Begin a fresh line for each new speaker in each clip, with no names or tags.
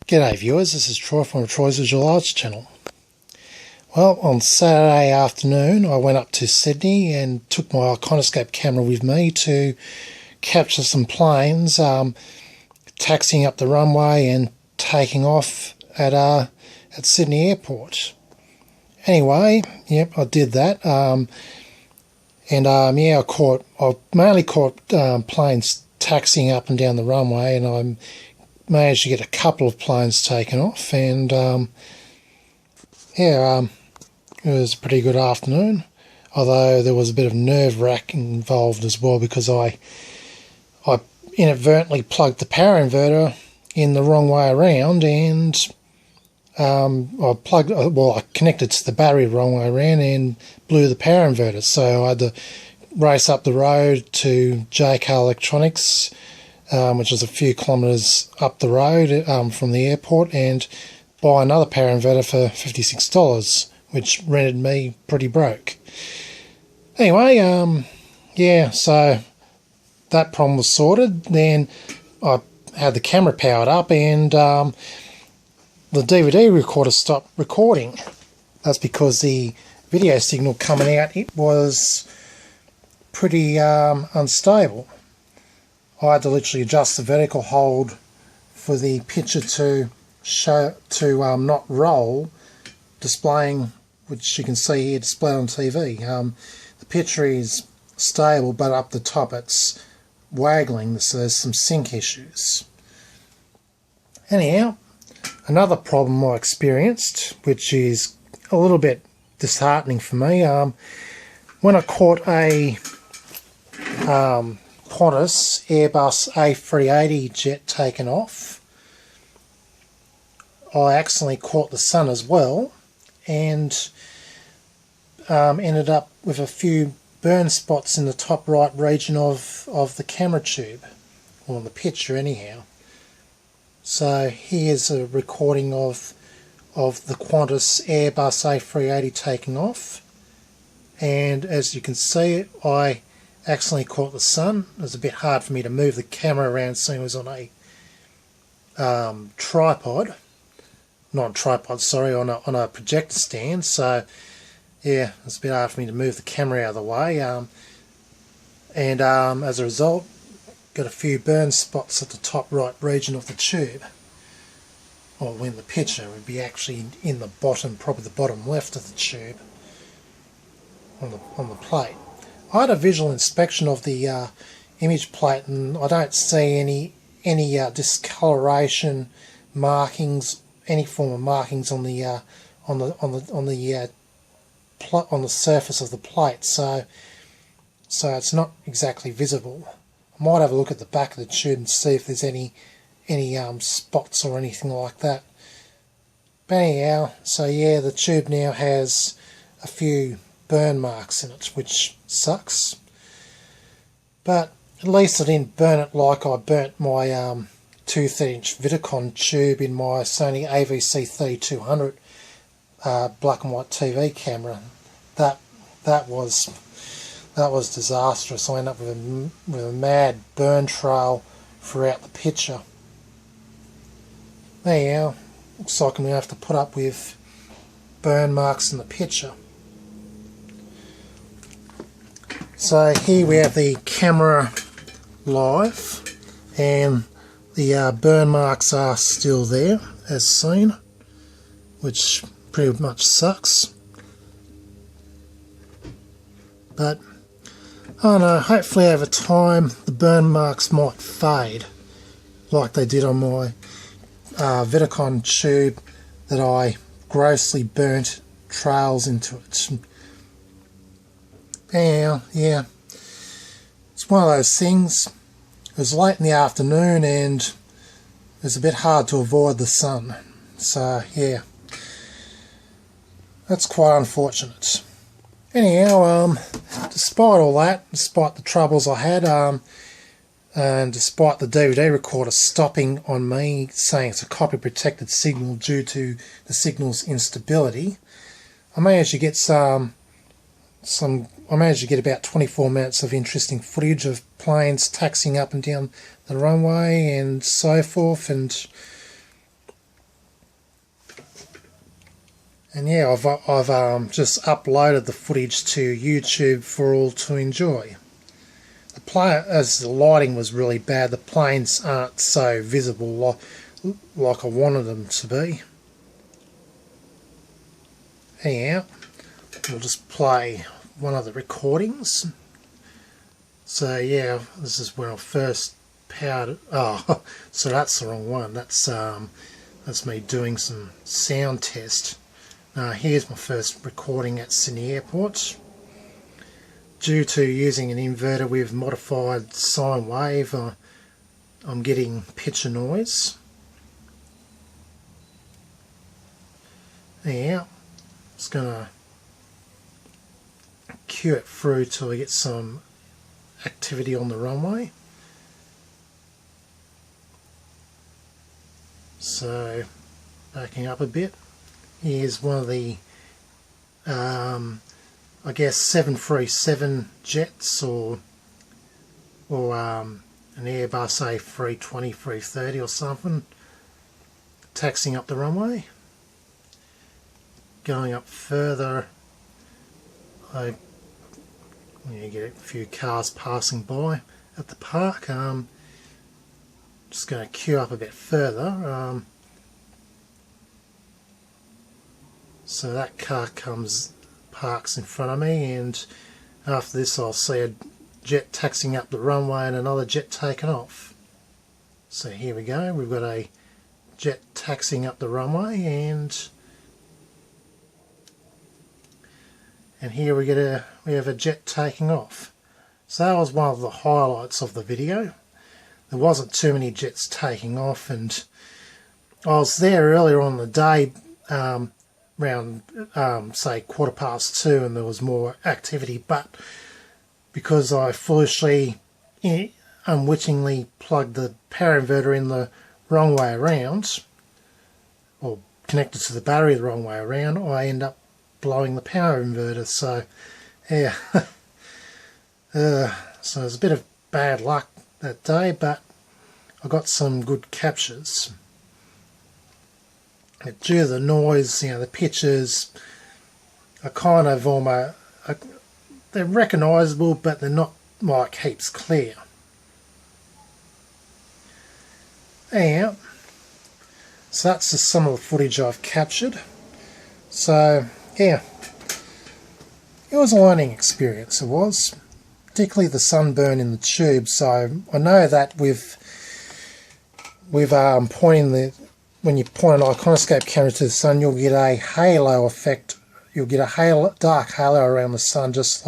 G'day viewers, this is Troy from Troy's Visual Arts channel. Well, on Saturday afternoon I went up to Sydney and took my Iconoscope camera with me to capture some planes taxiing up the runway and taking off at Sydney Airport. Anyway, yep, I did that. I mainly caught planes taxiing up and down the runway, and I managed to get a couple of planes taken off, and it was a pretty good afternoon, although there was a bit of nerve-wracking involved as well, because I inadvertently plugged the power inverter in the wrong way around, and I connected to the battery the wrong way around and blew the power inverter. So I had to race up the road to JK Electronics, which is a few kilometres up the road from the airport, and buy another power inverter for $56, which rendered me pretty broke. Anyway, so that problem was sorted. Then I had the camera powered up, and the DVD recorder stopped recording. That's because the video signal coming out, it was pretty unstable. I had to literally adjust the vertical hold for the picture to not roll, displaying, which you can see here displayed on TV. The picture is stable, but up the top it's waggling, so there's some sync issues. Anyhow, another problem I experienced, which is a little bit disheartening for me, when I caught a Qantas Airbus A380 jet taken off, I accidentally caught the sun as well, and ended up with a few burn spots in the top right region of the camera tube, or the picture anyhow. So here's a recording of the Qantas Airbus A380 taking off, and as you can see, I accidentally caught the sun. It was a bit hard for me to move the camera around, seeing it was on a on a projector stand. So yeah, it's a bit hard for me to move the camera out of the way, as a result, got a few burn spots at the top right region of the tube. Or when the picture would be actually in the bottom, probably the bottom left of the tube on the plate. I had a visual inspection of the image plate, and I don't see any discoloration markings, any form of markings on the surface of the plate. So it's not exactly visible. I might have a look at the back of the tube and see if there's any spots or anything like that. But anyhow, so yeah, the tube now has a few burn marks in it, which sucks. But at least I didn't burn it like I burnt my 230-inch Vidicon tube in my Sony AVC3200 black and white TV camera. That was disastrous. I ended up with a mad burn trail throughout the picture. Anyhow, looks like I'm going to have to put up with burn marks in the picture. So here we have the camera live, and the burn marks are still there as seen, which pretty much sucks. But I don't know, hopefully over time the burn marks might fade like they did on my Vidicon tube that I grossly burnt trails into it. Anyhow, yeah, it's one of those things. It was late in the afternoon and it was a bit hard to avoid the sun. So yeah, that's quite unfortunate. Anyhow, despite all that, despite the troubles I had, and despite the DVD recorder stopping on me, saying it's a copy protected signal due to the signal's instability, I managed to get about 24 minutes of interesting footage of planes taxiing up and down the runway and so forth, and And yeah, I've just uploaded the footage to YouTube for all to enjoy. As the lighting was really bad, the planes aren't so visible like I wanted them to be. Anyhow, we'll just play one of the recordings. So yeah, this is when I first powered it. Oh, so that's the wrong one. That's me doing some sound test. Here's my first recording at Sydney Airport. Due to using an inverter with modified sine wave, I'm getting picture noise. Yeah, just gonna cue it through till I get some activity on the runway. So, backing up a bit. Here's one of the, I guess 737 jets or an Airbus A320, 330 or something, taxiing up the runway. Going up further, I get a few cars passing by at the park. Just going to queue up a bit further. So that car parks in front of me, and after this I'll see a jet taxiing up the runway and another jet taking off. So here we go, we've got a jet taxiing up the runway, and here we have a jet taking off. So that was one of the highlights of the video. There wasn't too many jets taking off, and I was there earlier on in the day, around say 2:15, and there was more activity, but because I foolishly, unwittingly plugged the power inverter in the wrong way around, or connected to the battery the wrong way around, I end up blowing the power inverter. So yeah, so it was a bit of bad luck that day, but I got some good captures. Due to the noise, the pictures are kind of almost, they're recognisable, but they're not like heaps clear. Anyhow, so that's just some of the footage I've captured. So yeah, it was a learning experience, it was. Particularly the sunburn in the tube. So I know that with when you point an iconoscope camera to the sun, you'll get a halo effect. You'll get a dark halo around the sun, just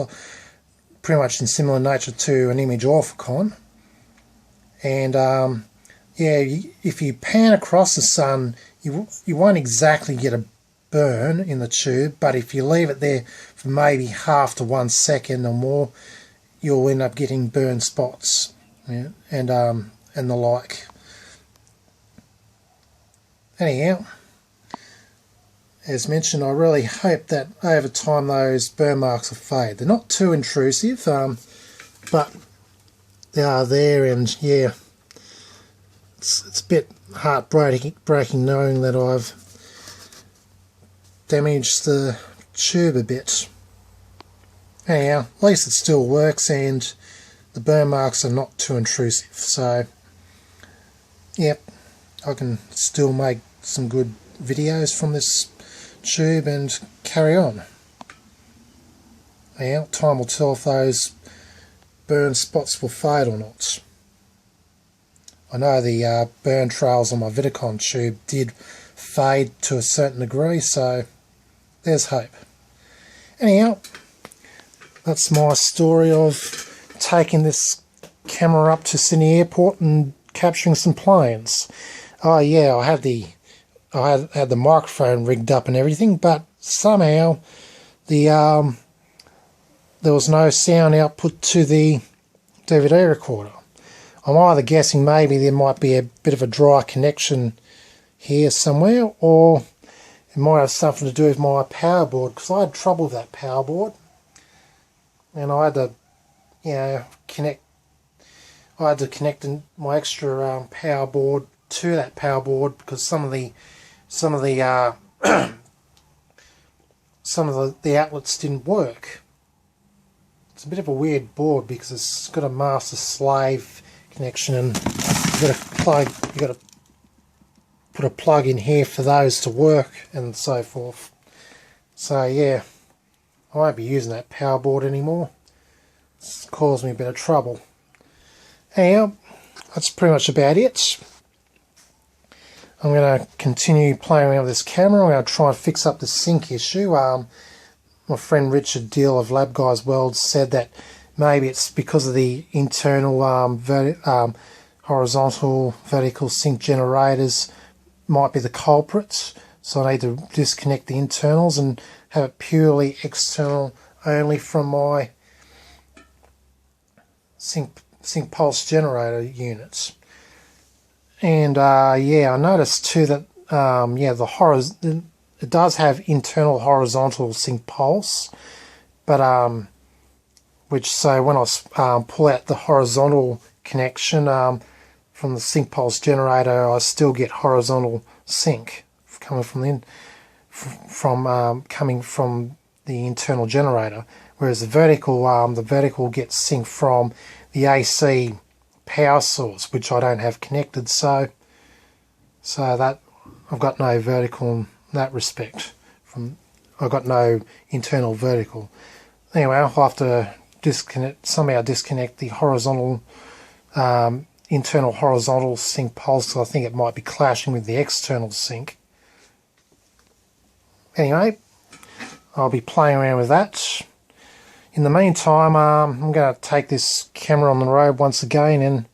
pretty much in similar nature to an image orthicon. And yeah, if you pan across the sun, you won't exactly get a burn in the tube, but if you leave it there for maybe half to 1 second or more, you'll end up getting burn spots, yeah, and the like. Anyhow, as mentioned, I really hope that over time those burn marks will fade. They're not too intrusive, but they are there, and yeah, it's a bit heartbreaking knowing that I've damaged the tube a bit. Anyhow, at least it still works, and the burn marks are not too intrusive. So, yep, I can still make some good videos from this tube and carry on. Now, time will tell if those burn spots will fade or not. I know the burn trails on my Vidicon tube did fade to a certain degree, so there's hope. Anyhow, that's my story of taking this camera up to Sydney Airport and capturing some planes. Oh yeah, I had the microphone rigged up and everything, but somehow there was no sound output to the DVD recorder. I'm either guessing maybe there might be a bit of a dry connection here somewhere, or it might have something to do with my power board, because I had trouble with that power board, and I had to, connect my extra power board to that power board, because some of the some of the outlets didn't work. It's a bit of a weird board because it's got a master slave connection, and you've got to put a plug in here for those to work and so forth. So yeah, I won't be using that power board anymore. It's caused me a bit of trouble. Anyhow, that's pretty much about it. I'm going to continue playing around with this camera. I'm going to try and fix up the sync issue. My friend Richard Deal of Lab Guys World said that maybe it's because of the internal horizontal vertical sync generators might be the culprits. So I need to disconnect the internals and have it purely external only from my sync pulse generator units. And yeah, I noticed too that yeah, it does have internal horizontal sync pulse, but which, so when I pull out the horizontal connection from the sync pulse generator, I still get horizontal sync coming from the internal generator, whereas the vertical gets sync from the AC power source, which I don't have connected, so that I've got no vertical in that respect. I've got no internal vertical. Anyway, I'll have to somehow disconnect the horizontal internal horizontal sync pulse. So I think it might be clashing with the external sync. Anyway, I'll be playing around with that. In the meantime, I'm going to take this camera on the road once again and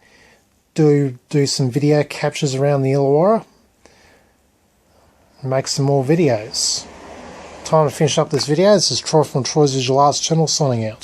do some video captures around the Illawarra and make some more videos. Time to finish up this video. This is Troy from Troy's Visual Arts channel signing out.